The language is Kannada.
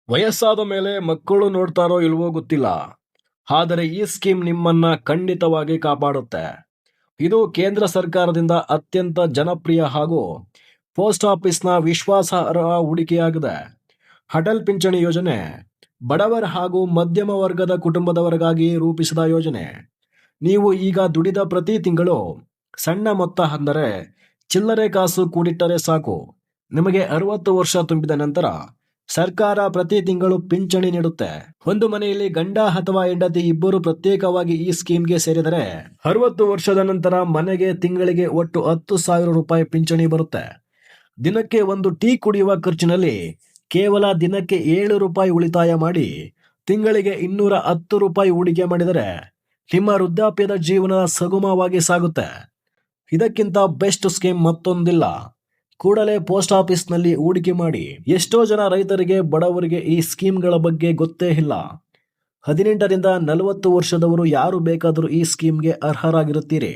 ವಯಸ್ಸಾದ ಮೇಲೆ ಮಕ್ಕಳು ನೋಡ್ತಾರೋ ಇಲ್ವೋ ಗೊತ್ತಿಲ್ಲ, ಆದರೆ ಈ ಸ್ಕೀಮ್ ನಿಮ್ಮನ್ನ ಖಂಡಿತವಾಗಿ ಕಾಪಾಡುತ್ತೆ. ಇದು ಕೇಂದ್ರ ಸರ್ಕಾರದಿಂದ ಅತ್ಯಂತ ಜನಪ್ರಿಯ ಹಾಗೂ ಪೋಸ್ಟ್ ಆಫೀಸ್ನ ವಿಶ್ವಾಸಾರ್ಹ ಹೂಡಿಕೆಯಾಗಿದೆ. ಅಟಲ್ ಪಿಂಚಣಿ ಯೋಜನೆ ಬಡವರ ಹಾಗೂ ಮಧ್ಯಮ ವರ್ಗದ ಕುಟುಂಬದವರಿಗಾಗಿ ರೂಪಿಸಿದ ಯೋಜನೆ. ನೀವು ಈಗ ದುಡಿದ ಪ್ರತಿ ತಿಂಗಳು ಸಣ್ಣ ಮೊತ್ತ ಅಂದರೆ ಚಿಲ್ಲರೆ ಕಾಸು ಕೂಡಿಟ್ಟರೆ ಸಾಕು. ನಿಮಗೆ 60 ವರ್ಷ ತುಂಬಿದ ನಂತರ ಸರ್ಕಾರ ಪ್ರತಿ ತಿಂಗಳು ಪಿಂಚಣಿ ನೀಡುತ್ತೆ. ಒಂದು ಮನೆಯಲ್ಲಿ ಗಂಡ ಅಥವಾ ಹೆಂಡತಿ ಇಬ್ಬರು ಪ್ರತ್ಯೇಕವಾಗಿ ಈ ಸ್ಕೀಮ್ಗೆ ಸೇರಿದರೆ 60 ವರ್ಷದ ನಂತರ ಮನೆಗೆ ತಿಂಗಳಿಗೆ ಒಟ್ಟು 10,000 ರೂಪಾಯಿ ಪಿಂಚಣಿ ಬರುತ್ತೆ. ದಿನಕ್ಕೆ ಒಂದು ಟೀ ಕುಡಿಯುವ ಖರ್ಚಿನಲ್ಲಿ ಕೇವಲ ದಿನಕ್ಕೆ 7 ರೂಪಾಯಿ ಉಳಿತಾಯ ಮಾಡಿ ತಿಂಗಳಿಗೆ 210 ರೂಪಾಯಿ ಹೂಡಿಕೆ ಮಾಡಿದರೆ ನಿಮ್ಮ ವೃದ್ಧಾಪ್ಯದ ಜೀವನ ಸುಗಮವಾಗಿ ಸಾಗುತ್ತೆ. ಇದಕ್ಕಿಂತ ಬೆಸ್ಟ್ ಸ್ಕೀಮ್ ಮತ್ತೊಂದಿಲ್ಲ. ಕೂಡಲೇ ಪೋಸ್ಟ್ ಆಫೀಸ್ನಲ್ಲಿ ಹೂಡಿಕೆ ಮಾಡಿ. ಎಷ್ಟೋ ಜನ ರೈತರಿಗೆ, ಬಡವರಿಗೆ ಈ ಸ್ಕೀಮ್ಗಳ ಬಗ್ಗೆ ಗೊತ್ತೇ ಇಲ್ಲ. 18 ರಿಂದ 40 ವರ್ಷದವರು ಯಾರು ಬೇಕಾದರೂ ಈ ಸ್ಕೀಮ್ಗೆ ಅರ್ಹರಾಗಿರುತ್ತೀರಿ.